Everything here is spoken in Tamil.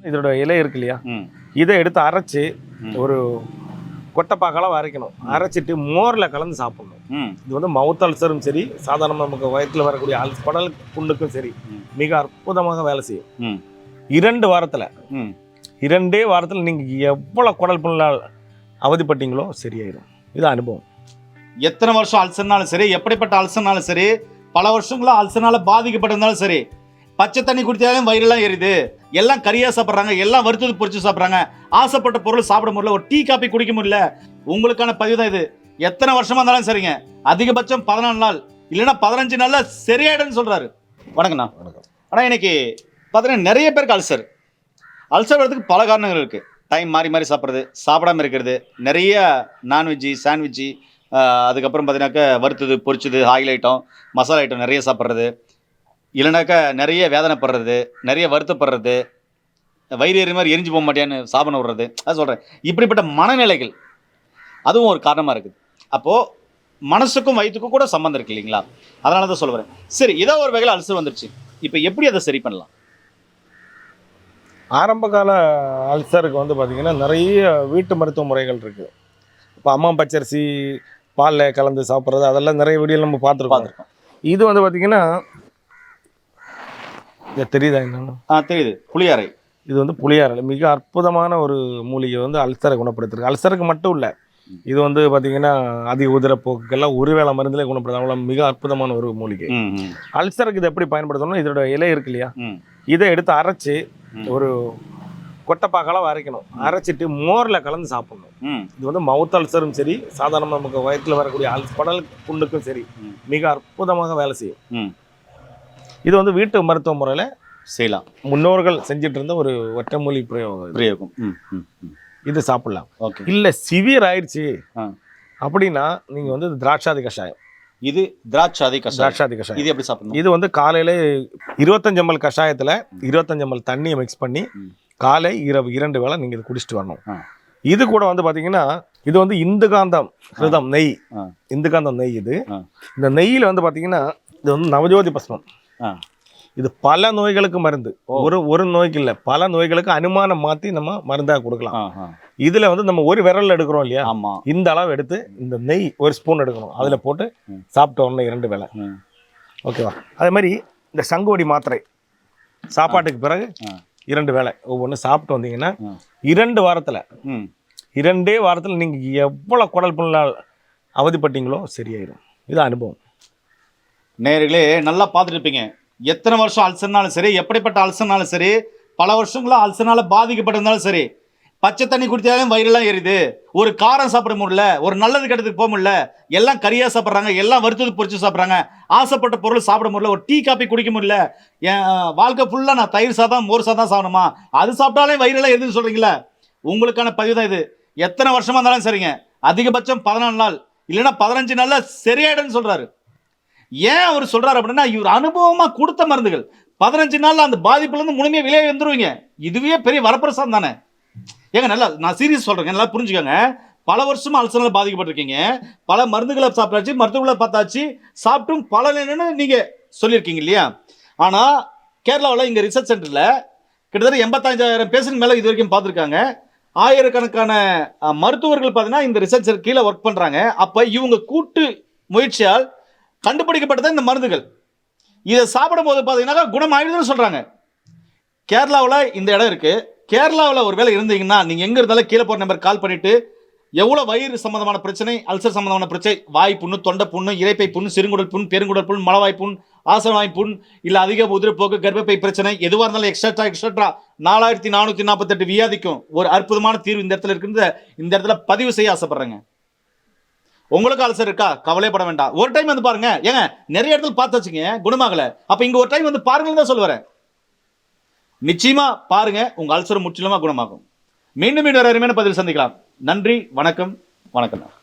இதோட இலை இருக்கு இல்லையா, இதை எடுத்து அரைச்சி ஒரு கொட்டைப்பாக்கெல்லாம் அரைக்கணும். அரைச்சிட்டு மோரில் கலந்து சாப்பிடணும். இது வந்து மவுத் அல்சரும் சரி, சாதாரண நமக்கு வயிற்றில் வரக்கூடிய குடல் புண்ணுக்கும் சரி மிக அற்புதமாக வேலை செய்யும். 2 வாரத்தில் 2 வாரத்தில் நீங்கள் எவ்வளோ குடல் புண்ணால் அவதிப்பட்டீங்களோ சரியாயிடும். இது அனுபவம். எத்தனை வருஷம் அல்சர்னாலும் சரி, எப்படிப்பட்ட அல்சர்னாலும் சரி, பல வருஷங்களா அல்சர்னால பாதிக்கப்பட்டிருந்தாலும் சரி, பச்சை தண்ணி குடித்தாலும் வயிறெல்லாம் எரியுது, எல்லாம் கறியா சாப்பிட்றாங்க, எல்லாம் வறுத்தது பொரிச்சு சாப்பிட்றாங்க, ஆசைப்பட்ட பொருள் சாப்பிட முடியல, ஒரு டீ காப்பி குடிக்க முடியல, உங்களுக்கான பதிவு தான் இது. எத்தனை வருஷமா இருந்தாலும் சரிங்க, அதிகபட்சம் 14 நாள் இல்லைன்னா 15 நாள்ல சரியாயிடும்னு சொல்றாரு. வணக்கண்ணா. வணக்கம். ஆனால் இன்னைக்கு பார்த்தீங்கன்னா நிறைய பேருக்கு அல்சர் வரதுக்கு பல காரணங்கள் இருக்கு. டைம் மாறி மாறி சாப்பிட்றது, சாப்பிடாம இருக்கிறது, நிறைய நான்வெஜ்ஜு சாண்ட்விட்ஜு, அதுக்கப்புறம் பார்த்தீங்கன்னாக்கா வறுத்தது பொரிச்சது ஆயில் ஐட்டம் மசாலா ஐட்டம் நிறைய சாப்பிட்றது, இல்லைனாக்கா நிறைய வேதனைப்படுறது, நிறைய வருத்தப்படுறது, வயிறு எறி மாதிரி எரிஞ்சு போக மாட்டேன்னு சாபனை விடுறது, அது சொல்கிறேன். இப்படிப்பட்ட மனநிலைகள் அதுவும் ஒரு காரணமாக இருக்குது. அப்போது மனசுக்கும் வயிற்றுக்கும் கூட சம்மந்தம் இருக்குது இல்லைங்களா? அதனால தான் சொல்ல வரேன். சரி, ஏதோ ஒரு வகையில் அல்சர் வந்துருச்சு, இப்போ எப்படி அதை சரி பண்ணலாம்? ஆரம்ப கால அல்சருக்கு வந்து பார்த்திங்கன்னா நிறைய வீட்டு மருத்துவ முறைகள் இருக்குது. இப்போ அம்மா பச்சரிசி பாலில் கலந்து சாப்பிட்றது, அதெல்லாம் நிறைய வீடியோ நம்ம பார்த்துருக்கோம். இது வந்து பார்த்திங்கன்னா தெரியுதா என்னன்னு? தெரியுது. புளியாரை. இது வந்து புளியாரை மிக அற்புதமான ஒரு மூலிகை, வந்து அல்சரை குணப்படுத்துறது. அல்சருக்கு மட்டும் இல்லை, இது வந்து பார்த்தீங்கன்னா அதிக உதிரப்போக்குக்கெல்லாம் ஒரு வேளை மருந்துலேயே குணப்படுது. அவ்வளோ மிக அற்புதமான ஒரு மூலிகை. அல்சருக்கு இதை எப்படி பயன்படுத்தணும்னா, இதோட இலை இருக்கு இல்லையா, இதை எடுத்து அரைச்சி ஒரு கொட்டைப்பாக்கெல்லாம் அரைக்கணும். அரைச்சிட்டு மோரில் கலந்து சாப்பிடணும். இது வந்து மவுத் அல்சரும் சரி, சாதாரண நமக்கு வயிற்றில் வரக்கூடிய குடல் புண்ணுக்கும் சரி மிக அற்புதமாக வேலை செய்யும். இது வந்து வீட்டு மருத்துவ முறையில் செய்யலாம். முன்னோர்கள் செஞ்சுட்டு இருந்த ஒரு ஒற்றைமூலி பிரயோகம். இது சாப்பிடலாம். இல்லை சிவியர் ஆயிடுச்சு அப்படின்னா நீங்கள் வந்து திராட்சாதி கஷாயம். இது திராட்சாதி கஷாயம். இது எப்படி சாப்பிடணும்? இது வந்து காலையில் 25 ml கஷாயத்தில் 25 ml தண்ணியை மிக்ஸ் பண்ணி காலை இரவு 2 வேளை நீங்கள் இது குடிச்சிட்டு வரணும். இது கூட வந்து பார்த்தீங்கன்னா இது வந்து இந்துகாந்தம் ஹிருதம் நெய், இந்துகாந்தம் நெய். இது இந்த நெய்யில் வந்து பார்த்தீங்கன்னா இது வந்து நவஜோதி பஸ்மம். இது பல நோய்களுக்கு மருந்து. ஒரு நோய்க்கு இல்லை, பல நோய்களுக்கு அனுமானம் மாற்றி நம்ம மருந்தாக கொடுக்கலாம். இதில் வந்து நம்ம ஒரு விரல் எடுக்கிறோம் இல்லையா, இந்த அளவு எடுத்து இந்த நெய் 1 ஸ்பூன் எடுக்கணும், அதில் போட்டு சாப்பிட்ட உடனே 2 வேளை. ஓகேவா? அதே மாதிரி இந்த சங்கோடி மாத்திரை சாப்பாட்டுக்கு பிறகு 2 வேளை ஒவ்வொன்று சாப்பிட்டு வந்தீங்கன்னா 2 வாரத்தில் 2 வாரத்தில் நீங்கள் எவ்வளோ குடல் புண்ணால் அவதிப்பட்டீங்களோ சரியாயிடும். இது அனுபவம். நேயர்களே நல்லா பார்த்துட்டு இருப்பீங்க. எத்தனை வருஷம் அல்சர்னாலும் சரி, எப்படிப்பட்ட அல்சர்னாலும் சரி, பல வருஷங்களா அல்சர்னால பாதிக்கப்பட்டிருந்தாலும் சரி, பச்சை தண்ணி குடித்தாலும் வயிறெல்லாம் எரியுது, ஒரு காரம் சாப்பிட முடியல, ஒரு நல்லது கெட்டதுக்கு போக முடியல, எல்லாம் கறியா சாப்பிட்றாங்க, எல்லாம் வறுத்தது பொரிச்சு சாப்பிட்றாங்க, ஆசைப்பட்ட பொருள் சாப்பிட முடியல, ஒரு டீ காப்பி குடிக்க முடியல, என் வாழ்க்கை ஃபுல்லாக நான் தயிர் சாதம் மோர் சாதம் சாப்பிடணுமா, அது சாப்பிட்டாலே வயிறெல்லாம் எரியுதுன்னு சொல்கிறீங்களா? உங்களுக்கான பதிவு தான் இது. எத்தனை வருஷமா இருந்தாலும் சரிங்க, அதிகபட்சம் 14 நாள் இல்லைன்னா 15 நாள்ல சரியாயிடும்னு சொல்றாரு. ஏன் அவர் சொல்றாரு அப்படின்னா, இவர் அனுபவமா கொடுத்த மருந்துகள் 15 நாள்ல அந்த பாதிப்புல இருந்து முழுமையா வெளியே வந்துருவீங்க. இதுவே பெரிய வரப்பிரசாதம் தானே. ஏங்க நல்லா நான் சீரியஸ் சொல்றேங்க, நல்லா புரிஞ்சுக்கோங்க. பல வருஷமா அல்சர்னால பாதிக்கப்பட்டிருக்கீங்க, பல மருந்துகளை சாப்பிட்டாச்சு, மருத்துவங்களை பார்த்தாச்சு, சாப்பிட்டும் பலன் என்னன்னு நீங்க சொல்லியிருக்கீங்க இல்லையா? ஆனா கேரளாவில் இங்க ரிசர்ச் சென்டர்ல கிட்டத்தட்ட 85,000 பேஷண்ட் மேல இது வரைக்கும் பார்த்துருக்காங்க. ஆயிரக்கணக்கான மருத்துவர்கள் பார்த்தீங்கன்னா இந்த ரிசர்ச் கீழே ஒர்க் பண்றாங்க. அப்ப இவங்க கூட்டு முயற்சியால் கண்டுபிடிக்கப்பட்டது இந்த மருந்துகள். இதை சாப்பிடும் போது பார்த்தீங்கன்னா குணமாயிடுதுன்னு சொல்றாங்க. கேரளாவில் இந்த இடம் இருக்கு. கேரளாவில் ஒரு வேளை இருந்தீங்கன்னா நீங்க எங்க இருந்தாலும் கீழே போற நம்பர் கால் பண்ணிட்டு எவ்வளவு வயிறு சம்பந்தமான பிரச்சனை, அல்சர் சம்பந்தமான பிரச்சனை, வாய் புண்ணு, தொண்டை புண்ணு, இரைப்பை புண்ணு, சிறுங்குடல் புண், பெருங்குடல் புண், மலவாய் புண், ஆசனவாய் புண், இல்ல அதிக உதிரப்போக்கு, கர்ப்பப்பை பிரச்சனை, எதுவாக இருந்தாலும் எக்ஸட்ரா 4448 வியாதிக்கும் ஒரு அற்புதமான தீர்வு இந்த இடத்துல இருக்கு. இந்த இடத்துல பதிவு செய்ய ஆசைப்படுறேங்க. உங்களுக்கு அல்சர் இருக்கா? கவலைப்பட வேண்டாம். ஒரு டைம் வந்து பாருங்க. ஏங்க நிறைய இடத்துல பார்த்து வச்சுங்க குணமாகல, அப்ப இங்க ஒரு டைம் வந்து பாருங்கன்னு தான் சொல்லுவேன். நிச்சயமா பாருங்க, உங்க அல்சர் முற்றிலுமா குணமாகும். மீண்டும் வேற அருமையான பதில் சந்திக்கலாம். நன்றி, வணக்கம்.